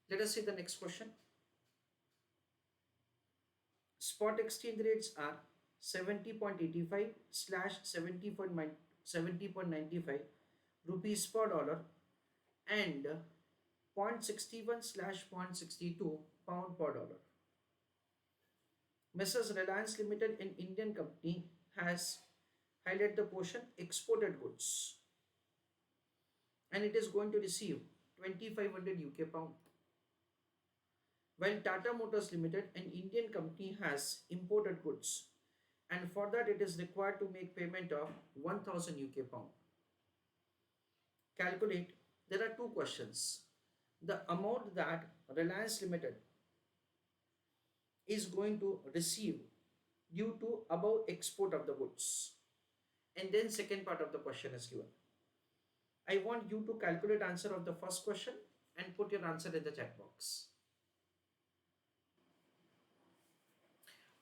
Let us see the next question. Spot exchange rates are 70.85 slash 70.95 rupees per dollar and 0.61 slash 0.62 pound per dollar. Messrs. Reliance Limited, an Indian company, has highlighted the portion exported goods and it is going to receive 2500 UK pound. While Tata Motors Limited, an Indian company, has imported goods and for that it is required to make payment of 1000 UK pound. Calculate, there are two questions. The amount that Reliance Limited is going to receive due to above export of the goods. And then second part of the question is given. I want you to calculate answer of the first question and put your answer in the chat box.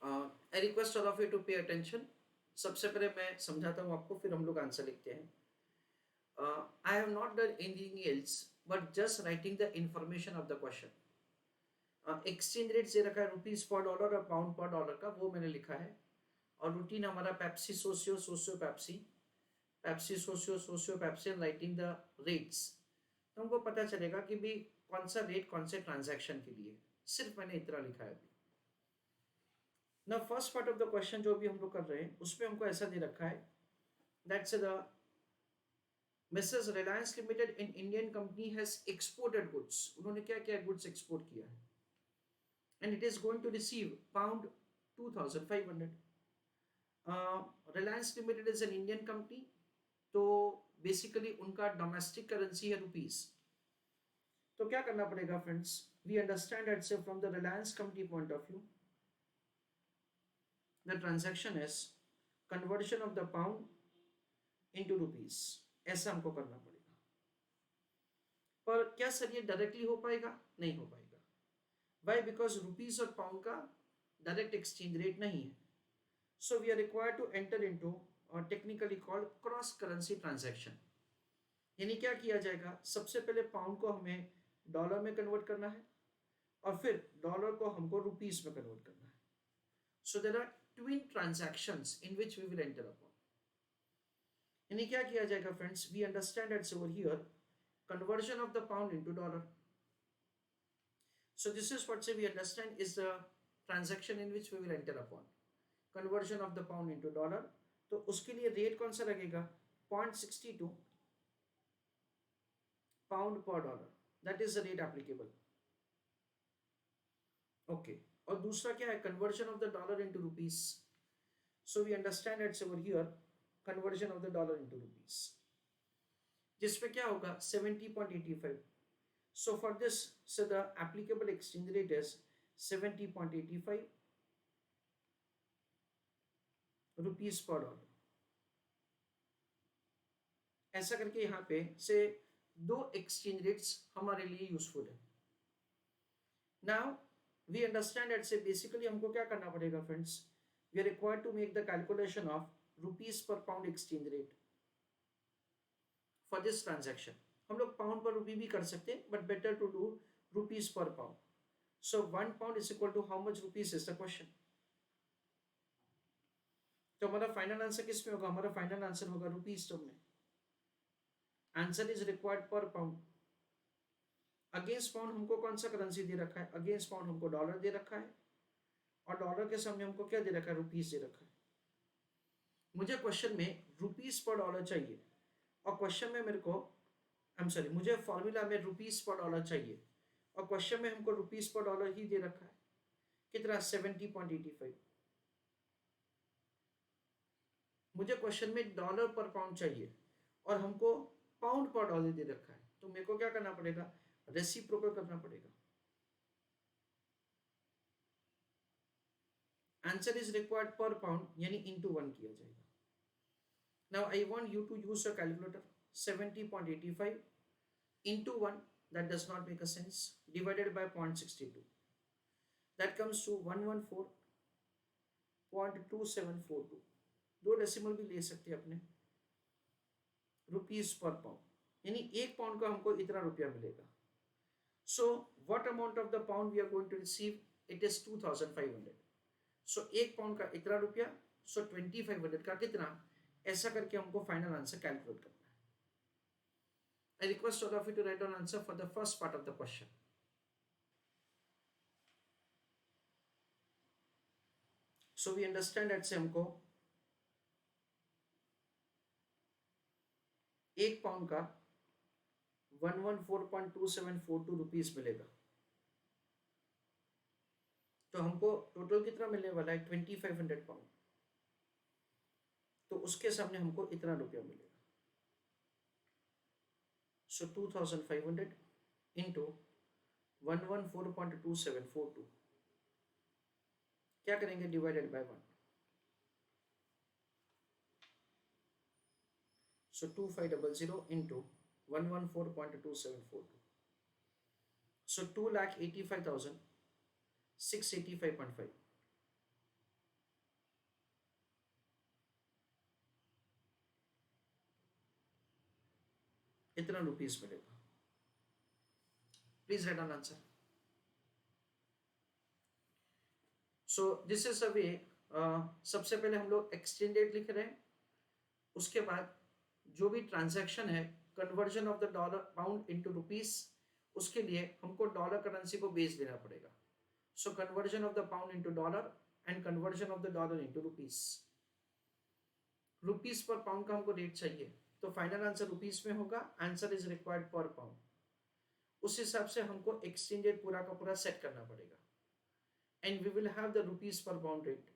I request all of you to pay attention. सबसे पहले मैं समझाता हूँ आपको, फिर हम लोग answer लिखते हैं. I have not done anything else but just writing the information of the question. Exchange rate से रखा है रुपीज पर डॉलर और पाउंड पर डॉलर का, वो मैंने लिखा है. और रूटीन हमारा पेप्सी सोसियो सोसियो पेप्सी, पेप्सी सोसियो सोसियो पेप्सी, राइटिंग द रेट्स. तो हमको पता चलेगा कि भी कौन सा रेट कौन से ट्रांजैक्शन के लिए. सिर्फ मैंने इतना लिखा है अभी. ना first part of the question जो भी हम लोग कर रहे हैं उसमें हमको ऐसा दे रखा है, that's the Mrs Reliance limited in Indian company has exported goods. उन्होंने क्या क्या गुड्स एक्सपोर्ट किया है and it is going to receive pound 2500. Reliance Limited is an Indian company, तो बेसिकली उनका डोमेस्टिक करेंसी है रुपीस. तो क्या करना पड़ेगा फ्रेंड्स, वी अंडरस्टैंड दैट से from the Reliance company point of view the transaction is conversion of the pound into rupees. ऐसा हमको करना पड़ेगा. पर क्या सर ये डायरेक्टली हो पाएगा? नहीं हो पाएगा. Why? Because rupees और pound का direct exchange rate नहीं है. So we are required to enter into technically called cross currency transaction. यानी क्या किया जाएगा, सबसे पहले पाउंड को हमें डॉलर में कन्वर्ट करना है और फिर डॉलर को हमको रुपीस में कन्वर्ट करना है. So there are twin transactions in which we will enter upon. यानी क्या किया जाएगा friends, we understand that over here conversion of the pound into dollar. So this is what say we understand is the transaction in which we will enter upon conversion of the pound into dollar. तो उसके लिए rate कौन सा लगेगा, 0.62 pound per dollar, that is the rate applicable. Okay, और दूसरा क्या है, conversion of the dollar into rupees. So we understand it's over here conversion of the dollar into rupees, जिसपे क्या होगा 70.85. So for this, so the applicable exchange rate is 70.85 rupees per dollar. ऐसा करके यहाँ पे से दो exchange rates हमारे लिए यूजफुल है. Now we understand that से basically हमको क्या करना पड़ेगा friends, we are required to make the calculation of rupees per pound exchange rate for this transaction. हम लोग पाउंड पर रुपी भी कर सकते हैं but better to do rupees per pound. So 1 pound is equal to how much rupees is the question. तो हमारा final answer किस में होगा, हमारा फाइनल आंसर होगा रुपीज टर्म में. Answer is required per pound. Against pound हमको कौन सा करेंसी दे रखा है, अगेंस्ट पाउंड हमको डॉलर दे रखा है और डॉलर के सामने हमको क्या दे रखा है, रुपीज दे रखा है. मुझे क्वेश्चन में रुपीज पर डॉलर चाहिए और क्वेश्चन में मेरे को मुझे फॉर्मूला में रुपीस पर डॉलर चाहिए और क्वेश्चन में हमको रुपीस पर डॉलर ही दे रखा है. कितना, 70.85. मुझे क्वेश्चन में डॉलर पर पाउंड चाहिए और हमको पाउंड पर डॉलर दे रखा है. तो मेरे को क्या करना पड़ेगा, रेसिप्रोकल करना पड़ेगा. Answer is required per pound यानी इनटू 1 किया जाएगा. Now I want you to use a calculator. 70.85 into 1, that does not make a sense, divided by 0.62, that comes to 114.2742. दो डेसिमल भी ले सकते हैं अपने. रुपीस पर पाउंड यानी एक पाउंड का हमको इतना रुपया मिलेगा. So what amount of the pound we are going to receive? It is 2500. So एक पाउंड का इतना रुपया, so 2500 का कितना, ऐसा करके हमको फाइनल आंसर कैलकुलेट करना है. I request all of you to write down answer for the first part of the question. So we understand that से हमको एक पाउंड का 114.2742 रुपीस मिलेगा. तो हमको टोटल कितना मिलने वाला है? 2500 पाउंड. तो उसके सामने हमको इतना रुपया मिलेगा. सो 2500 इंटू 114.2742 क्या करेंगे? Divided by 1. So 2500 into 114.2742. So 2,85,685.5. इतना रुपीस मिलेगा. Please right down answer. So this is a way. सबसे पहले हम लोग एक्सचेंज रेट लिख रहे हैं, उसके बाद जो भी ट्रांजैक्शन है conversion of the dollar pound into rupees, उसके लिए हमको डॉलर करेंसी को बेस देना पड़ेगा. So conversion of the pound into dollar and conversion of the dollar into rupees. Rupees पर पाउंड का हमको रेट चाहिए, तो फाइनल आंसर रुपीस में होगा. Answer is required per pound. उस हिसाब से हमको एक्सचेंज रेट पूरा का पूरा सेट करना पड़ेगा and we will have the rupees पर पाउंड रेट.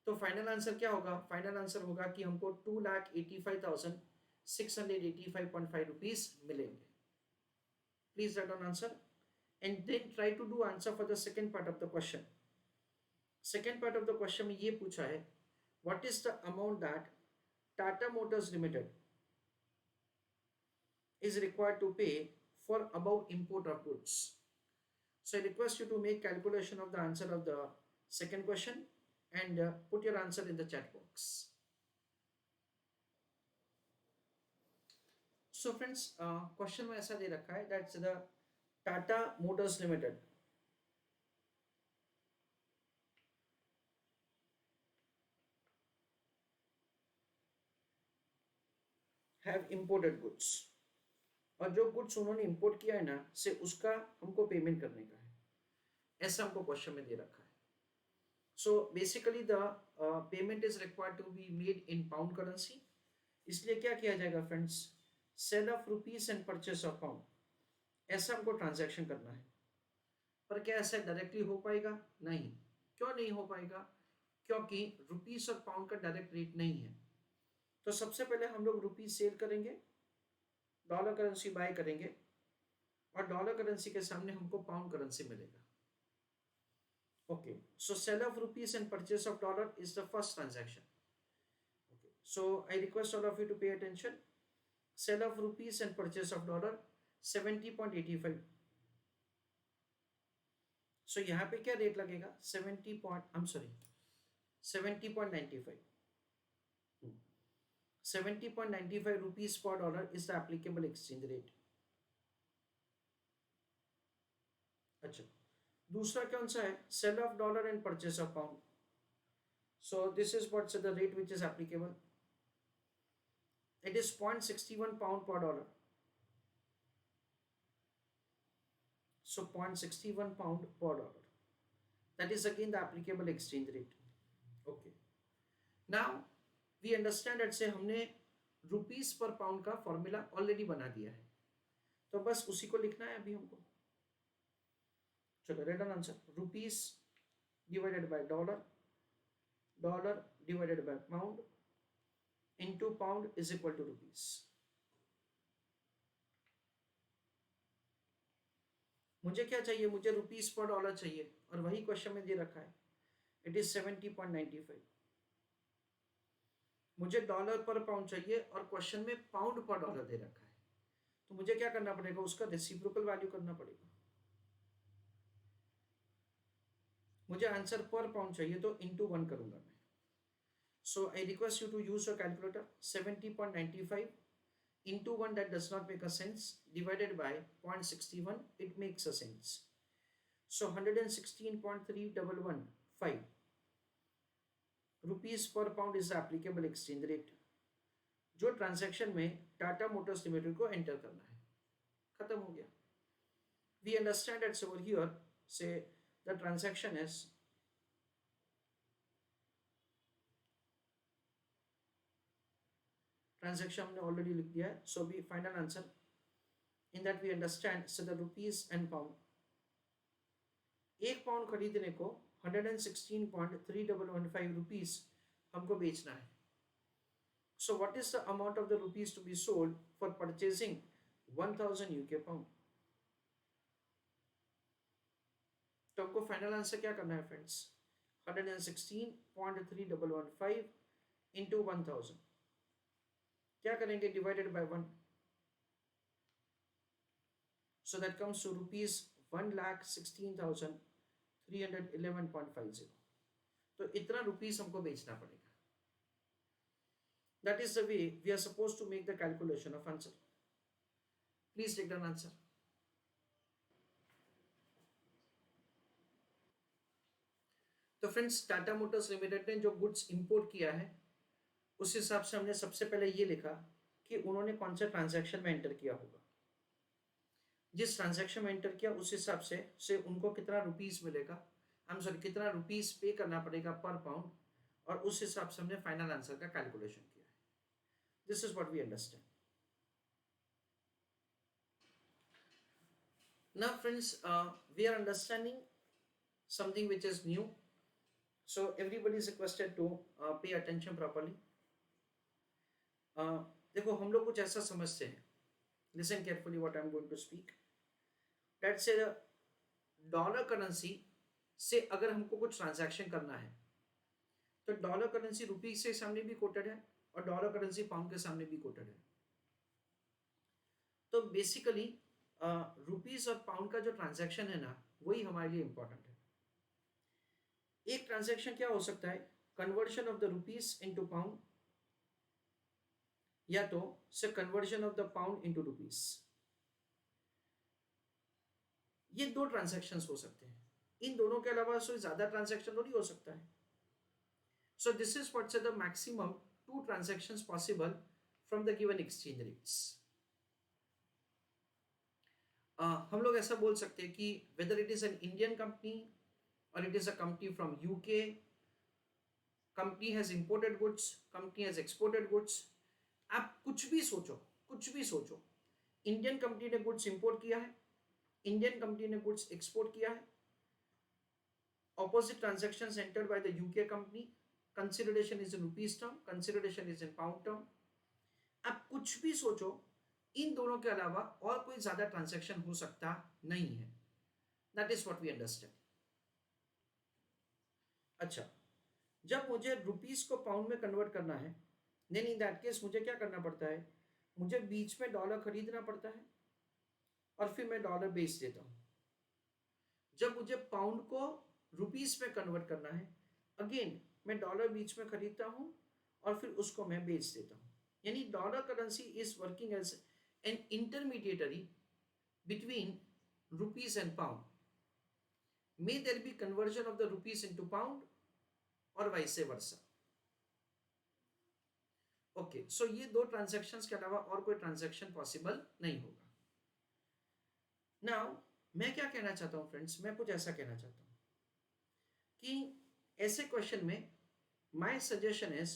तो फाइनल आंसर क्या होगा? फाइनल आंसर होगा कि हमको 2,85,685.5 रुपीस मिलेंगे. Please right down answer and then try to do answer for the second part of the question. Second part of the question में ये पूछा है, what is the amount that Tata Motors Limited is required to pay for above import of goods. So I request you to make calculation of the answer of the second question and put your answer in the chat box. So friends, question में ऐसा दे रखा है, that's the Tata Motors Limited have imported goods. और जो goods उन्होंने import किया है ना, से उसका हमको पेमेंट करने का है, ऐसा हमको क्वेश्चन में दे रखा है. So basically the payment is required to be made in pound currency. इसलिए क्या किया जाएगा friends? Sale of rupees and purchase of pound, ऐसा हमको ट्रांजैक्शन करना है. पर क्या ऐसा डायरेक्टली हो पाएगा? नहीं. क्यों नहीं हो पाएगा? क्योंकि रुपीस और पाउंड का डायरेक्ट रेट नहीं है. तो सबसे पहले हम लोग रुपीस सेल करेंगे, डॉलर करेंसी बाय करेंगे, और डॉलर करेंसी के सामने हमको पाउंड करेंसी मिलेगा. Okay, so sale of rupees and purchase of dollar is the first transaction. Okay, so I request all of you to pay attention. Sale of rupees and purchase of dollar 70.85. So यहाँ पे क्या rate लगेगा? 70.95. 70.95 rupees per dollar is the applicable exchange rate. अच्छा, दूसरा कौन सा है? Sale of dollar and purchase of pound. So this is what's the rate which is applicable. It is 0.61 pound per dollar. So 0.61 pound per dollar. That is again the applicable exchange rate. Okay. Now we understand that से हमने rupees पर pound का formula already बना दिया है, तो बस उसी को लिखना है अभी हमको. चलो right down answer. Rupees divided by dollar, dollar divided by pound into pound is equal to rupees. मुझे क्या चाहिए? मुझे रुपीस पर डॉलर चाहिए, और वही क्वेश्चन में दे रखा है. It is 70.95. मुझे डॉलर पर पाउंड चाहिए और क्वेश्चन में पाउंड पर डॉलर दे रखा है, तो मुझे क्या करना पड़ेगा? उसका रेसिप्रोकल वैल्यू करना पड़ेगा. मुझे आंसर पर पाउंड चाहिए, तो इंटू 1 करूंगा मैं. So I request you to use your calculator. 70.95 into 1 that does not make a sense divided by 0.61 it makes a sense. So 116.3115 rupees per pound is the applicable exchange rate जो transaction में Tata Motors limited को enter करना है. खत्म हो गया. We understand that over here say the transaction is transaction हमने already लिख दिया है. So we final answer in that we understand so the rupees and pound. एक पाउंड खरीदने को 116.3115 रुपीस हमको बेचना है. So what is the amount of the rupees to be sold for purchasing 1000 UK pound? तो हमको फाइनल आंसर क्या करना है फ्रेंड्स? 116.3115 into 1000 क्या करेंगे? Divided by 1. So that comes to rupees 1,16,311.50. तो इतना रुपीस हमको बेचना पड़ेगा. That is the way we are supposed to make the calculation of answer. Please take down answer. तो फ्रेंड्स टाटा मोटर्स लिमिटेड ने जो गुड्स इंपोर्ट किया है उस हिसाब से हमने सबसे पहले ये लिखा कि उन्होंने कौन सा ट्रांजैक्शन में एंटर किया होगा. जिस ट्रांजैक्शन में एंटर किया उस हिसाब से उनको कितना रुपीस मिलेगा, कितना रुपीस पे करना पड़ेगा पर पाउंड, और उस हिसाब से हमने फाइनल आंसर का कैलकुलेशन किया है. This is what we understand. Now friends we are understanding something which is new. So everybody is requested to pay attention properly. देखो हम लोग कुछ ऐसा समझते हैं. Listen carefully what I am going to speak. Let's say the dollar currency से अगर हमको कुछ ट्रांजैक्शन करना है तो डॉलर करेंसी रुपी के सामने भी कोटेड है और डॉलर करेंसी पाउंड के सामने भी कोटेड है. तो बेसिकली रुपीस और पाउंड का जो ट्रांजैक्शन है ना वही हमारे लिए इंपॉर्टेंट है. एक ट्रांजैक्शन क्या हो सकता है? Conversion of the rupees into pound, या तो से conversion of the pound into rupees. ये दो ट्रांजैक्शंस हो सकते हैं. इन दोनों के अलावा कोई ज्यादा ट्रांजैक्शन थोड़ी हो सकता है. सो this is what's the maximum 2 transactions possible from the given exchange rates. हम लोग ऐसा बोल सकते हैं कि whether it is an Indian company or it is a company from UK, company has imported goods, company has exported goods. आप कुछ भी सोचो, इंडियन कंपनी ने गुड्स इंपोर्ट किया है, इंडियन कंपनी ने गुड्स एक्सपोर्ट किया है, opposite transactions entered by the UK company, consideration is in rupees term, consideration is in pound term. आप कुछ भी सोचो, इन दोनों के अलावा और कोई ज्यादा ट्रांजैक्शन हो सकता नहीं है. That is what we understand. अच्छा, जब मुझे रुपीस को पाउंड में कन्वर्ट करना है, देन इन दैट केस मुझे क्या करना पड़ता है? मुझे बीच में डॉलर खरीदना पड़ता है और फिर मैं डॉलर बेच देता हूं. जब मुझे पाउंड को रुपीस में कन्वर्ट करना है, अगेन मैं डॉलर बीच में खरीदता हूं और फिर उसको मैं बेच देता हूं. यानी dollar currency is working as an intermediatory between rupees and pound. May there be conversion of the rupees into pound or vice versa. Okay, so ये दो ट्रांजैक्शंस के अलावा और कोई ट्रांजैक्शन पॉसिबल नहीं होगा. Now मैं क्या कहना चाहता हूँ फ्रेंड्स? मैं कुछ ऐसा कहना चाहता हूँ कि ऐसे क्वेश्चन में my suggestion is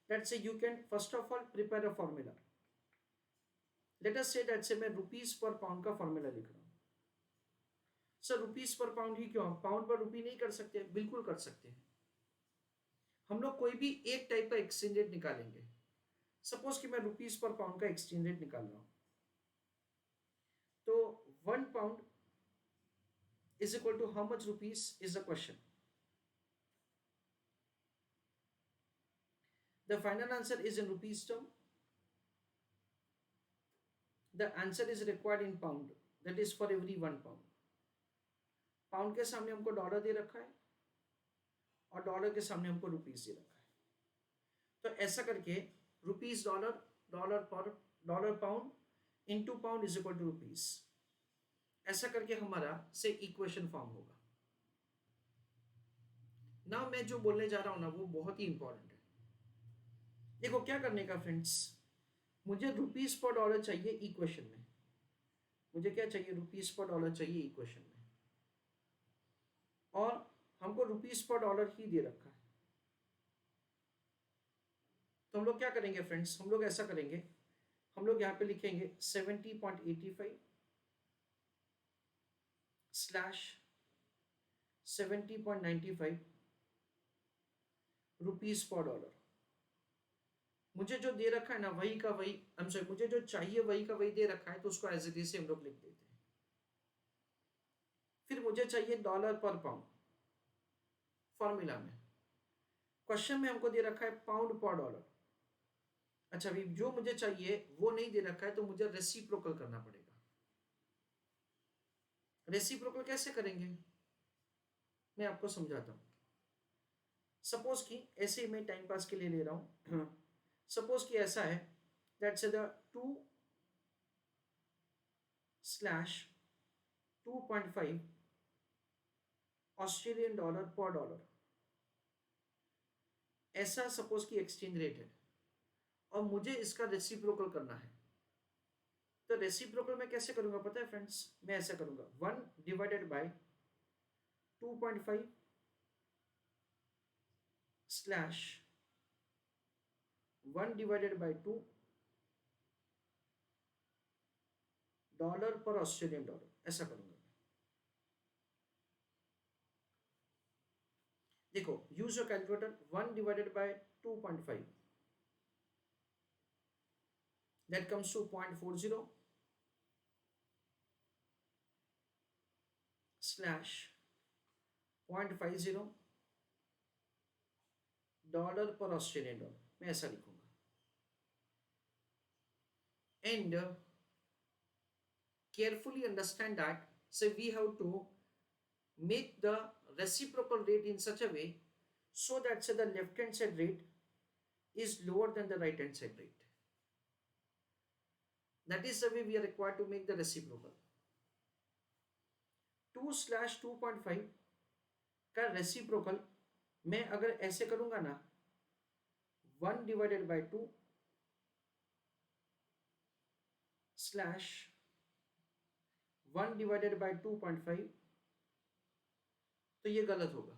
that say you can first of all prepare a formula. Let us say that say मैं रुपीस पर पाउंड का फॉर्मूला लिख रहा हूँ. सर रुपीस पर पाउंड ही क्यों? पाउंड पर रुपी नहीं कर सकते? बिल्कुल कर सकते हैं. हम लोग कोई भी एक टाइप का एक्सचेंज रेट निकालेंगे. सपोज कि मैं रुपीस पर पाउंड का एक्सचेंज रेट निकाल रहा हूं, तो 1 pound is equal to how much rupees is the question. The final answer is in rupees term. The answer is required in pound, that is for every 1 pound. Pound के सामने हमको dollar दे रखा है और डॉलर के सामने हमको रुपीस दे रखा है. तो ऐसा करके रुपीस डॉलर, डॉलर पर dollar pound into pound is equal to rupees, ऐसा करके हमारा से इक्वेशन फॉर्म होगा ना। मैं जो बोलने जा रहा हूं ना वो बहुत ही इंपॉर्टेंट है। देखो क्या करने का फ्रेंड्स, मुझे रुपीज पर डॉलर चाहिए इक्वेशन में, मुझे क्या चाहिए, रुपीज पर डॉलर चाहिए इक्वेशन में, और हमको रुपीज पर डॉलर ही दे रखा है। तो हम लोग क्या करेंगे फ्रेंड्स, हम लोग ऐसा करेंगे, हम लोग यहाँ पे लिखेंगे 70.85 स्लैश 70.95 रुपीज पर डॉलर। मुझे जो दे रखा है ना वही का वही, मुझे जो चाहिए वही का वही दे रखा है, तो उसको एज इट इज से हम लोग लिख देते हैं। फिर मुझे चाहिए डॉलर पर पाउंड, फॉर्मूला में क्वेश्चन में हमको दे रखा है पाउंड पर डॉलर। अच्छा, अभी जो मुझे चाहिए वो नहीं दे रखा है, तो मुझे रेसिप्रोकल करना पड़ेगा। रेसिप्रोकल कैसे करेंगे मैं आपको समझाता हूं। सपोज कि ऐसे मैं टाइम पास के लिए ले रहा हूं, सपोज कि ऐसा है दैट्स द 2/2.5 ऑस्ट्रेलियन डॉलर पर डॉलर, ऐसा सपोज कि एक्सचेंज रेट है, और मुझे इसका रेसिप्रोकल करना है। तो रेसिप्रोकल मैं कैसे करूंगा पता है फ्रेंड्स, मैं ऐसा करूंगा 1 divided by 2.5 slash 1 divided by 2 dollar पर ऑस्ट्रेलियन डॉलर, ऐसा करूंगा। देखो use your calculator, 1 divided by 2.5 that comes to 0.40 slash 0.50 dollar पर ऑस्ट्रेलियन डॉलर, मैं ऐसा लिखूंगा। And carefully understand that, so we have to make the reciprocal rate in such a way so that say the left hand side rate is lower than the right hand side rate. That is the way we are required to make the reciprocal. 2/2.5 का reciprocal मैं अगर ऐसे करूंगा ना, 1 divided by 2 slash 1 divided by 2.5, तो ये गलत होगा।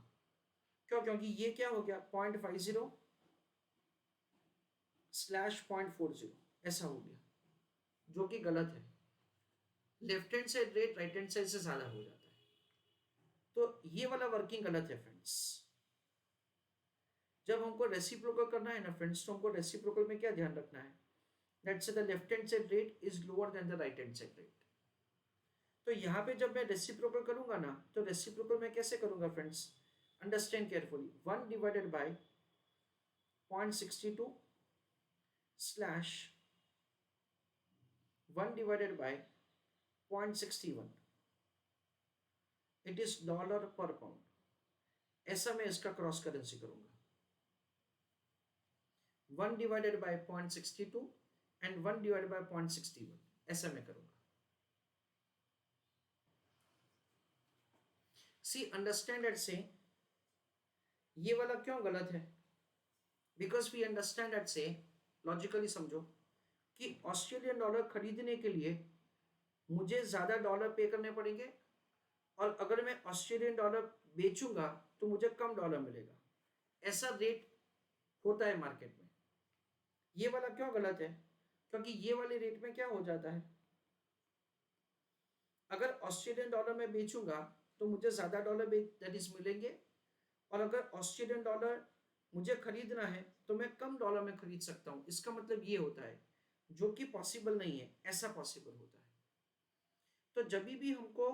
क्यों? क्योंकि ये क्या हो गया 0.50 स्लैश 0.40, ऐसा हो गया, जो कि गलत है। Left hand side rate right hand side से ज्यादा हो जाता है, तो ये वाला वर्किंग गलत है फ्रेंड्स। जब हमको रेसिप्रोकल करना है ना फ्रेंड्स, तो हमको रेसिप्रोकल में क्या ध्यान रखना है, that's the left hand side rate is lower than the right hand side rate. तो यहाँ पे जब मैं रेसिप्रोकल करूंगा ना, तो रेसिप्रोकल मैं कैसे करूंगा friends, understand carefully, 1 divided by 0.62 slash 1 divided by 0.61, it is dollar पर पाउंड, ऐसा मैं इसका क्रॉस करेंसी करूंगा। 1 divided by 0.62 and 1 divided by 0.61, ऐसा मैं करूंगा। सी अंडरस्टैंड एट से ये वाला क्यों गलत है, बिकॉज वी अंडरस्टैंड एट से, लॉजिकली समझो कि ऑस्ट्रेलियन डॉलर खरीदने के लिए मुझे ज्यादा डॉलर पे करने पड़ेंगे, और अगर मैं ऑस्ट्रेलियन डॉलर बेचूंगा तो मुझे कम डॉलर मिलेगा, ऐसा रेट होता है मार्केट में। ये वाला क्यों गलत है, क्योंकि ये वाले रेट में क्या हो जाता है, अगर ऑस्ट्रेलियन डॉलर में बेचूंगा तो मुझे ज्यादा डॉलर दैट इज मिलेंगे, और अगर ऑस्ट्रेलियन डॉलर मुझे खरीदना है तो मैं कम डॉलर में खरीद सकता हूं। इसका मतलब ये होता है, जो कि पॉसिबल नहीं है, ऐसा पॉसिबल होता है। तो जब भी हमको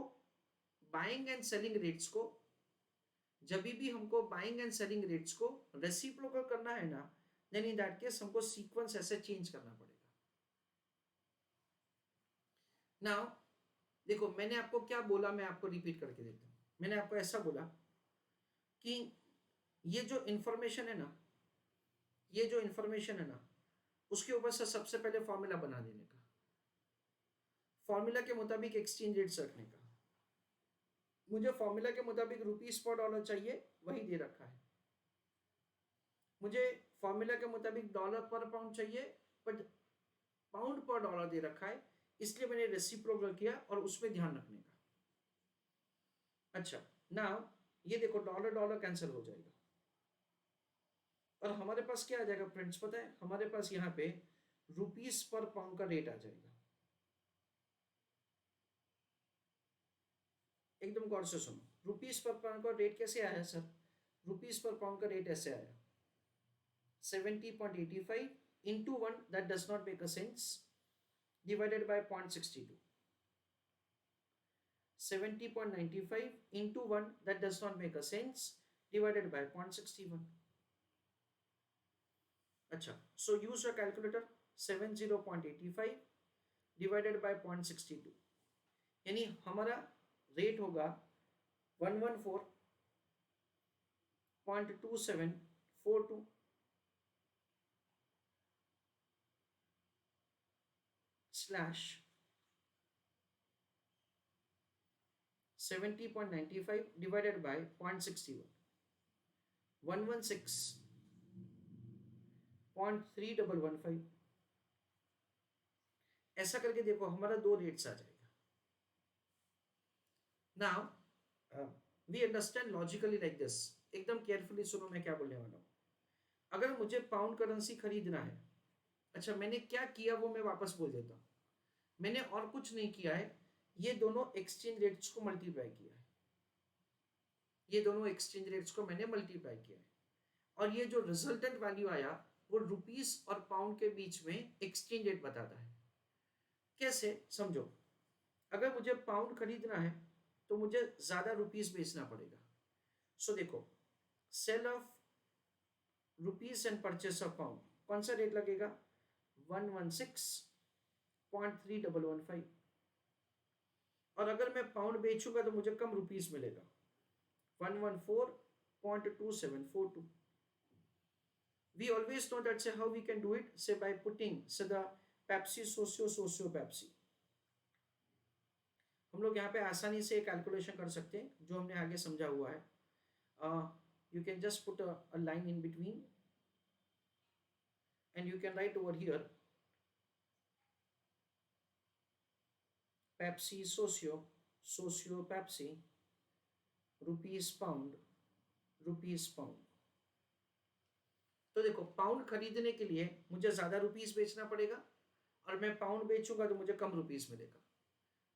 बाइंग एंड सेलिंग रेट्स को, जब भी हमको बाइंग एंड सेलिंग रेट्स को रेसिप्रोकल करना है ना, देन इन दैट केस हमको सीक्वेंस ऐसे चेंज करना पड़ेगा। नाउ देखो मैंने आपको क्या बोला, मैं आपको रिपीट करके देता हूं। मैंने आपको ऐसा बोला कि ये जो इंफॉर्मेशन है ना, ये जो इंफॉर्मेशन है ना, उसके ऊपर से सबसे पहले फॉर्मूला बना देने का, फॉर्मूला के मुताबिक एक्सचेंज रेट्स रखने का। मुझे फॉर्मूला के मुताबिक रुपीस पर डॉलर चाहिए, वही दे रखा है। मुझे फॉर्मूला के मुताबिक डॉलर पर पाउंड चाहिए, बट पाउंड पर डॉलर दे रखा है, इसलिए मैंने रेसिप्रोकल किया और उसमें ध्यान रखने का। अच्छा, नाउ ये देखो डॉलर डॉलर कैंसिल हो जाएगा और हमारे पास क्या आ जाएगा फ्रेंड्स, पता है हमारे पास यहाँ पे रुपीस पर पाउंड का रेट आ जाएगा। एकदम गौर से सुनो, रुपीस पर पाउंड का रेट कैसे आया सर? रुपीस पर पाउंड का रेट ऐसे आया 70.85 into 1, that does not make a sense, divided by 0.62. 70.95 into 1, that does not make a sense, divided by 0.61. अच्छा, so use your calculator. 70.85 divided by 0.62, यानी हमारा रेट होगा 114.2742 slash 70.95 divided by 0.61, 116.3115। ऐसा करके देखो हमारा दो रेट्स आ जाएगा। Now we understand logically like this, एकदम केयरफुली सुनो मैं क्या बोलने वाला हूँ। अगर मुझे पाउंड करेंसी खरीदना है, अच्छा मैंने क्या किया वो मैं वापस बोल देता हूँ। मैंने और कुछ नहीं किया है, ये दोनों एक्सचेंज रेट्स को मल्टीप्लाई किया है, ये दोनों एक्सचेंज रेट्स को मैंने मल्टीप्लाई किया है, और ये जो रिजल्टेंट वैल्यू आया वो रुपीस और पाउंड के बीच में एक्सचेंज रेट बताता है। कैसे समझो, अगर मुझे पाउंड खरीदना है तो मुझे ज्यादा रुपीस बेचना पड़ेगा। सो देखो, sale of rupees and purchase of pound, कौन सा रेट लगेगा? 116.3115। और अगर मैं पाउंड बेचूंगा तो मुझे कम रुपीस मिलेगा, 114.2742। We always know that say how we can do it, say by putting say the Pepsi socio Pepsi। हम लोग यहाँ पे आसानी से कैलकुलेशन कर सकते हैं जो हमने आगे समझा हुआ है। You can just put a line in between and you can write over here Pepsi socio Pepsi, rupees pound. तो देखो पाउंड खरीदने के लिए मुझे ज्यादा रुपीस बेचना पड़ेगा और मैं पाउंड बेचूंगा तो मुझे कम रुपीस मिलेगा।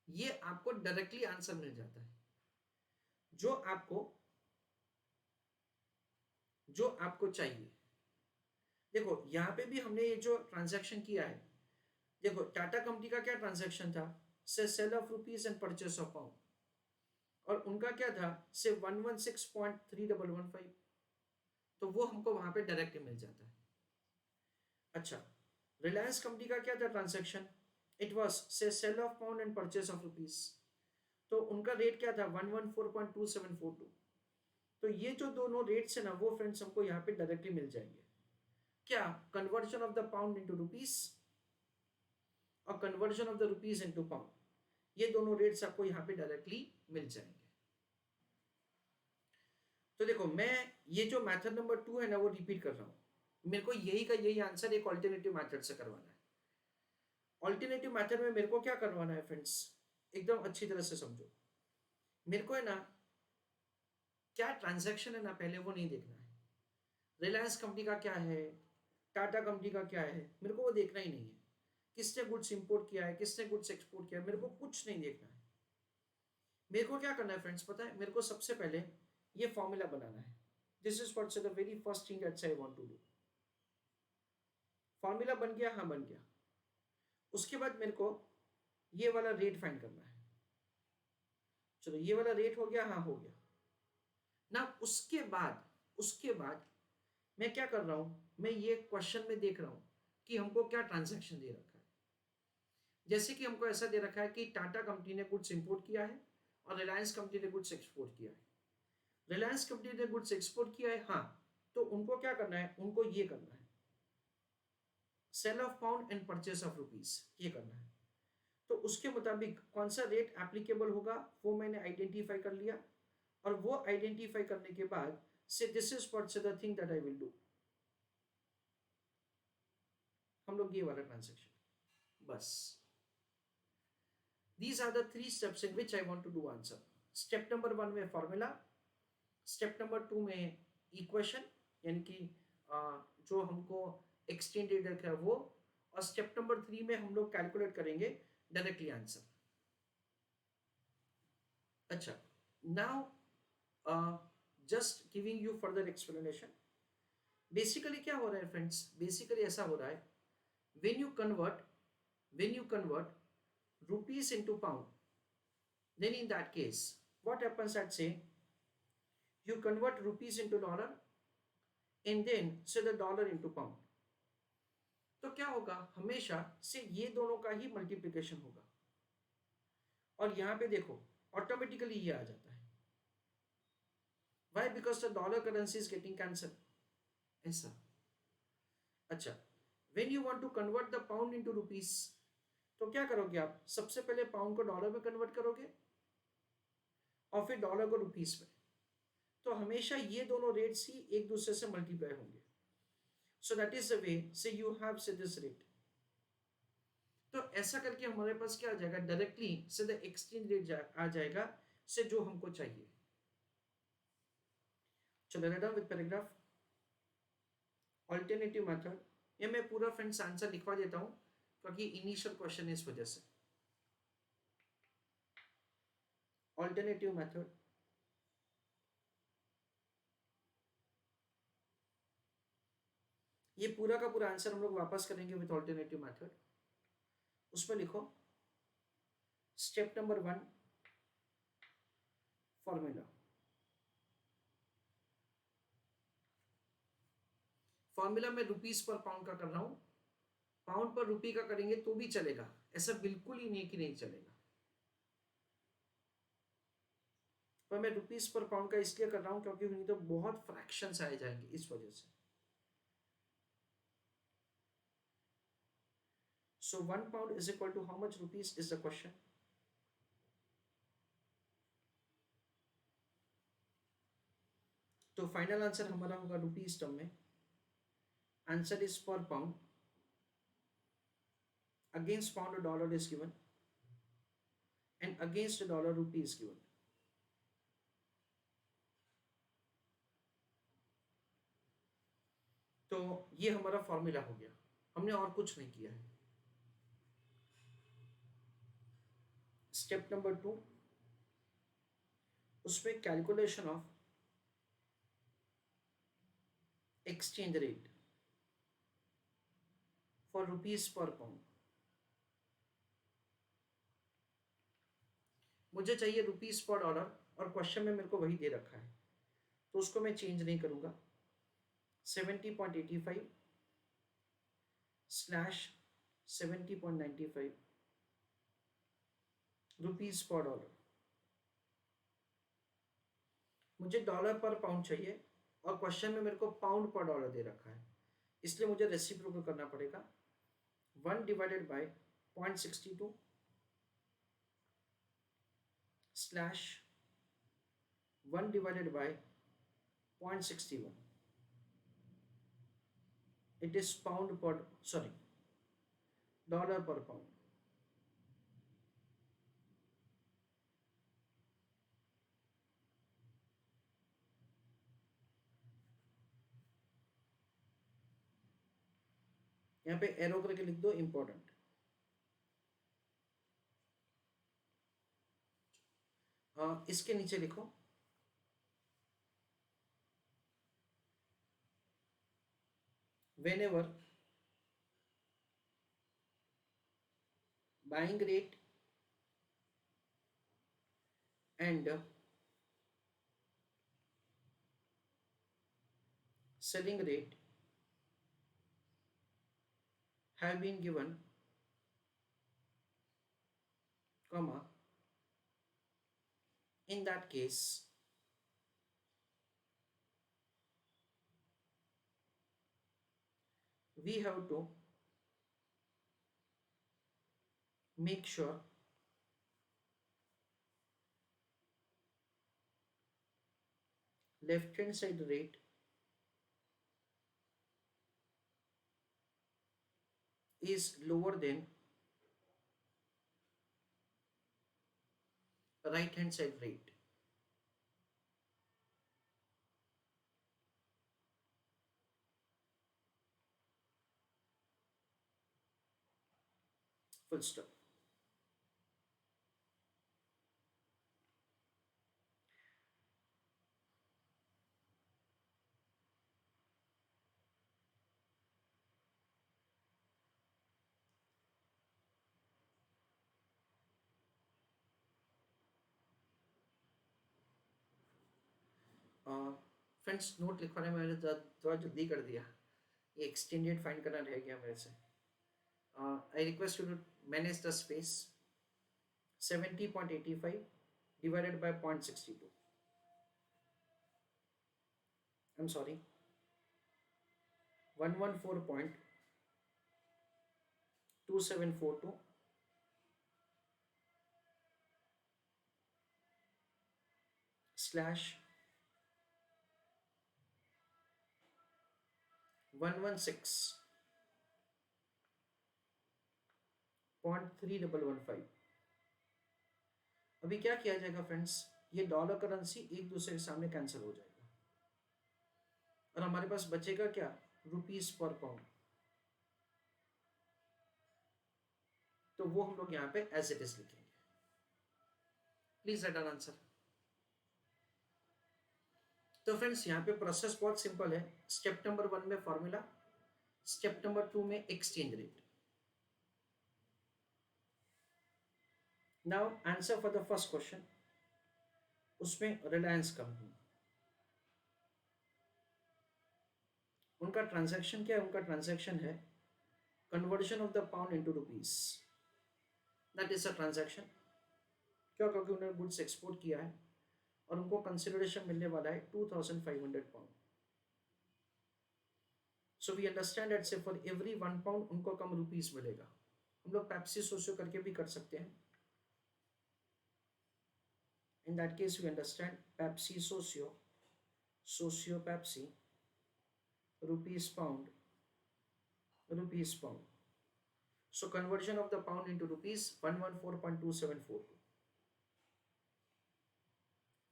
ये आपको डायरेक्टली आंसर मिल जाता है। जो आपको चाहिए, देखो यहां पे भी हमने ये जो ट्रांजैक्शन किया है, देखो टाटा कंपनी का क्या ट्रांजैक्शन था, say sale of rupees and purchase of pound, और उनका क्या था, से 116.3115, तो वो हमको वहां पे डायरेक्ट मिल जाता है। अच्छा, रिलायंस कंपनी का क्या था transaction, it was say sale of pound and purchase of rupees, तो उनका रेट क्या था 114.2742। तो ये जो दोनों रेट्स है ना वो फ्रेंड्स हमको यहाँ पे डायरेक्टली मिल जाएंगे। क्या, conversion of the pound into rupees और conversion of the rupees into pound, ये दोनों रेट्स आपको यहाँ पे डायरेक्टली मिल जाएंगे। तो देखो मैं ये जो मेथड नंबर 2 है ना वो रिपीट कर रहा हूँ, मेरे को यही का यही आंसर एक ऑल्टरनेटिव मेथड से करवाना है। ऑल्टरनेटिव मेथड में मेरे को क्या करवाना है फ्रेंड्स, एकदम अच्छी तरह से समझो। मेरे को है ना क्या ट्रांजैक्शन है ना पहले वो नहीं देखना है, रिलायंस कंपनी का क्या है, टाटा कंपनी का क्या है, मेरे को वो देखना ही नहीं है। किसने गुड्स इंपोर्ट किया है, किसने गुड्स एक्सपोर्ट किया है, मेरे को कुछ नहीं देखना है। मेरे को क्या करना है फ्रेंड्स पता है, मेरे को सबसे पहले ये फॉर्मूला बनाना है। This is what's the very first thing that I want to do. Formula बन गया, हाँ बन गया। उसके बाद मेरे को ये वाला रेट फाइंड करना है। चलो ये वाला रेट हो गया, हाँ हो गया ना। उसके बाद मैं क्या कर रहा हूं, मैं ये क्वेश्चन में देख रहा हूं कि हमको क्या ट्रांजैक्शन दे रखा है। जैसे कि हमको ऐसा दे रखा है कि टाटा कंपनी ने गुड्स इंपोर्ट किया है और रिलायंस कंपनी ने गुड्स एक्सपोर्ट किया है। रिलायंस कंपनी ने गुड्स एक्सपोर्ट किया है, हाँ, तो उनको क्या करना है, उनको ये करना है। Sale of pound and purchase of rupees, ये करना है। तो उसके मुताबिक कौन सा रेट एप्लीकेबल होगा वो मैंने आइडेंटिफाई कर लिया, और वो आइडेंटिफाई करने के बाद से this is what the thing that I will do, हम लोग ये वाला ट्रांजेक्शन बस। These are the three steps in which I want to do answer. Step number 1 में फॉर्मूला, स्टेप नंबर 2 में इक्वेशन यानी कि जो हमको एक्सचेंज रेट रखा है वो, और स्टेप नंबर 3 में हम लोग कैलकुलेट करेंगे डायरेक्टली आंसर। अच्छा, now just giving you further explanation. Basically क्या हो रहा है फ्रेंड्स, बेसिकली ऐसा हो रहा है, when you convert rupees into pound, then in that case what happens at say you convert rupees into dollar and then say the dollar into pound, तो क्या होगा, हमेशा से ये दोनों का ही मल्टीप्लिकेशन होगा, और यहां पे देखो ऑटोमेटिकली ये आ जाता है। Why? Because the dollar currency is getting cancelled, ऐसा। अच्छा, when you want to convert the pound into rupees, तो क्या करोगे आप, सबसे पहले पाउंड को डॉलर में कन्वर्ट करोगे और फिर डॉलर को रुपीस में, तो हमेशा ये दोनों रेट्स ही एक दूसरे से मल्टीप्लाई होंगे। So that is the way से यू हैव से दिस रेट। तो ऐसा करके हमारे पास क्या आ जाएगा, डायरेक्टली से द एक्सचेंज रेट आ जाएगा से जो हमको चाहिए। चलो let with paragraph alternative method. ये मैं पूरा फ्रेंड्स आंसर लिखवा देता हूं क्योंकि इनिशियल क्वेश्चन है इस वजह से। ऑल्टरनेटिव मेथड, ये पूरा का पूरा आंसर हम लोग वापस करेंगे विद ऑल्टरनेटिव मेथड। उसमें लिखो स्टेप नंबर 1 फॉर्मूला, फॉर्मूला में रुपीस पर पाउंड का कर रहा हूं, पाउंड पर रुपी का करेंगे तो भी चलेगा, ऐसा बिल्कुल ही नहीं कि नहीं चलेगा, पर मैं रुपीस पर पाउंड का इसलिए कर रहा हूं क्योंकि नहीं तो बहुत फ्रैक्शंस आए जाएंगे इस वजह से। So 1 pound is equal to how much rupees is the question? तो फाइनल आंसर हमारा होगा रुपीस टर्म में, आंसर इज पर pound, against pound dollar is given and against dollar rupee is given. तो ये हमारा फॉर्मूला हो गया, हमने और कुछ नहीं किया है। स्टेप नंबर 2, उसमें calculation of exchange rate for rupees पर पाउंड। मुझे चाहिए रुपीस पर डॉलर और क्वेश्चन में मेरे को वही दे रखा है, तो उसको मैं चेंज नहीं करूंगा। 70.85 स्लैश 70.95 रुपीस पर डॉलर। मुझे डॉलर पर पाउंड चाहिए और क्वेश्चन में मेरे को पाउंड पर डॉलर दे रखा है, इसलिए मुझे रेसिप्रोकल करना पड़ेगा। 1 divided by 0.62 slash 1 divided by 0.61, it is pound per, sorry, dollar per pound। यहाँ पे एरो करके लिख दो इंपॉर्टेंट। इसके नीचे लिखो whenever buying rate and selling rate have been given, comma, in that case we have to make sure left hand side rate is lower than right hand side rate. Full stop. Friends note लिखवाने में मैंने थोड़ा जल्दी कर दिया, ये extended find करना रह गया मेरे से. I request you to manage the space. 70.85 divided by 0.62. I'm sorry, 114.2742 slash 116.3115. अभी क्या किया जाएगा फ्रेंड्स, ये डॉलर करेंसी एक दूसरे के सामने कैंसिल हो जाएगा और हमारे पास बचेगा क्या, रुपीस पर पाउंड. तो वो हम लोग यहाँ पे एज इट इज लिखेंगे. Please right an answer. तो फ्रेंड्स यहाँ पे प्रोसेस बहुत सिंपल है. स्टेप नंबर 1 में फॉर्मूला, स्टेप नंबर 2 में exchange rate. Now answer for the first question, उसमें रिलायंस कंपनी, उनका ट्रांजैक्शन क्या है, उनका ट्रांजैक्शन है conversion of the pound into rupees. That is a transaction. क्यों, क्योंकि उन्होंने गुड्स एक्सपोर्ट किया है और उनको कंसिडरेशन मिलने वाला है 2500 pound. So we understand that say for every 1 pound उनको कम रुपीस मिलेगा. हम लोग पेप्सी सोसियो करके भी कर सकते हैं. In that case, we understand Pepsi socio, socio Pepsi, rupees pound, rupees pound. So conversion of the pound into rupees 114.2742.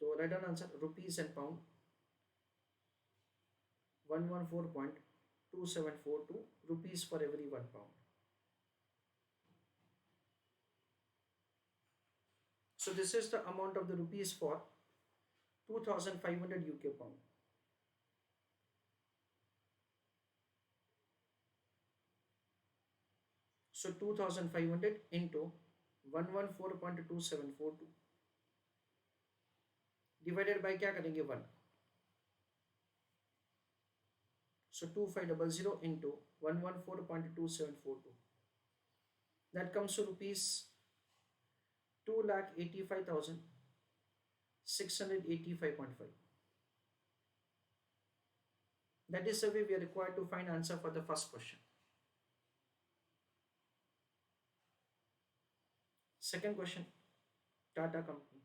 So write down answer, rupees and pound 114.2742 rupees for every 1 pound. So this is the amount of the rupees for 2500 UK pound. So 2500 into 114.2742 divided by क्या करेंगे 1. So 2500 into 114.2742, that comes to rupees 2,85,685.5. That is the way we are required to find answer for the first question. Second question, Tata company.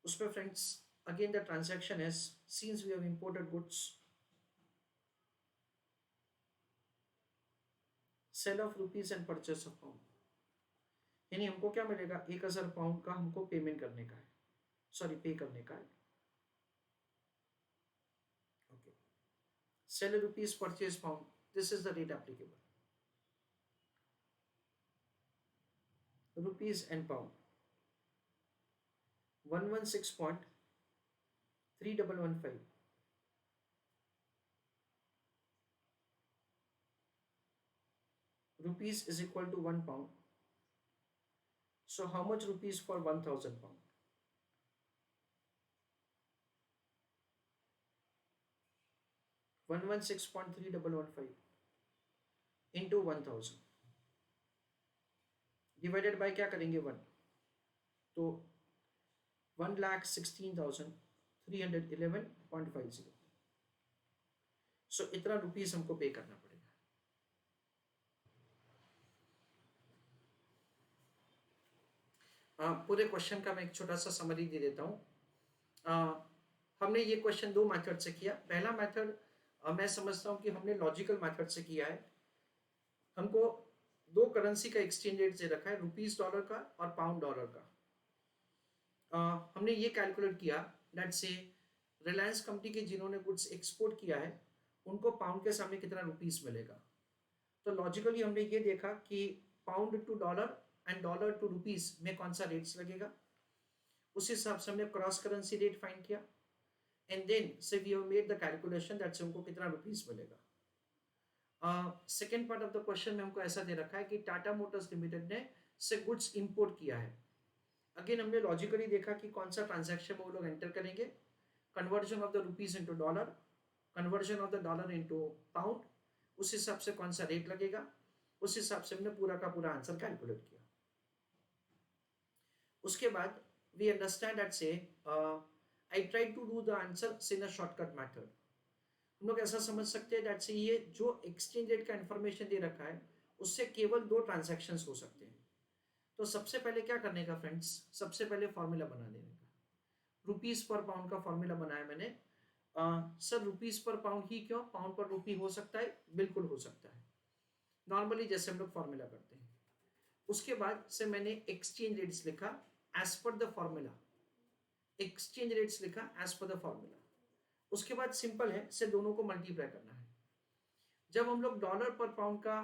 उसमें friends, again the transaction is, since we have imported goods, sale of rupees and purchase of pound. यानी हमको क्या मिलेगा, 1000 pound का हमको payment करने का है, सॉरी पे करने का है. Okay, sale rupees purchase pound, this is the rate applicable. Rupees and pound 116.3115. Rupees is equal to 1 pound. So how much rupees for 1000 pound? One 116.3115 into 1000 divided by क्या करेंगे 1. तो 1,16,311.50. सो इतना रुपीस हमको पे करना पड़ेगा. पूरे क्वेश्चन का मैं एक छोटा सा समरी दे देता हूँ। हमने ये क्वेश्चन दो मेथड से किया। पहला मेथड मैं समझता हूँ कि हमने लॉजिकल मेथड से किया है। हमको दो करेंसी का एक्सचेंज रेट दे रखा है, रुपीस डॉलर का और पाउंड डॉलर का। हमने ये कैलकुलेट किया, लेट्स से रिलायंस कंपनी के जिन्होंने गुड्स एक्सपोर्ट किया है उनको पाउंड के सामने कितना रुपीस मिलेगा। तो लॉजिकली हमने ये देखा कि pound to dollar and dollar to rupees में कौन सा रेट्स लगेगा। उस हिसाब से हमने क्रॉस करेंसी रेट फाइंड किया and then say we have made the calculation that say हमको कितना रुपीस मिलेगा। Second part of the question में हमको ऐसा दे रखा है कि टाटा मोटर्स लिमिटेड ने से गुड्स इंपोर्ट किया है। अगेन हमने लॉजिकली देखा कि कौन सा ट्रांजैक्शन में वो लोग एंटर करेंगे, conversion of the rupees into dollar, conversion of the dollar into pound, उस हिसाब से कौन सा रेट लगेगा, उस हिसाब से हमने पूरा का पूरा आंसर कैलकुलेट किया। उसके बाद we understand that say I try to do the answer in a shortcut method. हम लोग ऐसा समझ सकते हैं दैट से ये जो एक्सचेंज रेट का इंफॉर्मेशन दे रखा है उससे केवल दो ट्रांजैक्शंस हो सकते हैं। तो सबसे पहले क्या करने का फ्रेंड्स, सबसे पहले फॉर्मूला बना देने का। रुपीस पर पाउंड का फॉर्मूला बनाया मैंने। सर रुपीस पर पाउंड ही क्यों, पाउंड पर रुपी हो सकता है, बिल्कुल हो सकता है, नॉर्मली जैसे हम लोग फॉर्मूला करते हैं। उसके बाद से मैंने एक्सचेंज रेट्स लिखा as per the formula, exchange rates लिखा एज पर द फॉर्मूला। उसके बाद सिंपल है, से दोनों को मल्टीप्लाई करना है। जब हम लोग डॉलर पर पाउंड का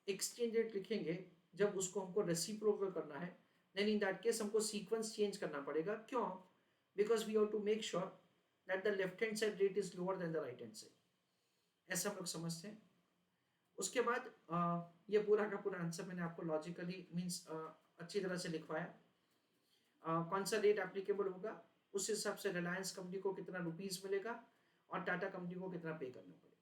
एक्सचेंज रेट लिखेंगे, जब उसको हमको रेसिप्रोकल करना है, देन इन दैट केस हमको सीक्वेंस चेंज करना पड़ेगा। क्यों? Because we have to make sure that the left hand side rate is lower than the right hand side, ऐसा हम लोग समझते हैं। उसके बाद ये पूरा का पूरा आंसर मैंने आपको लॉजिकली मीन्स अच्छी तरह से लिखवाया। कौन सा रेट एप्लीकेबल होगा, उस हिसाब से रिलायंस कंपनी को कितना रुपीस मिलेगा और टाटा कंपनी को कितना पे करना पड़ेगा।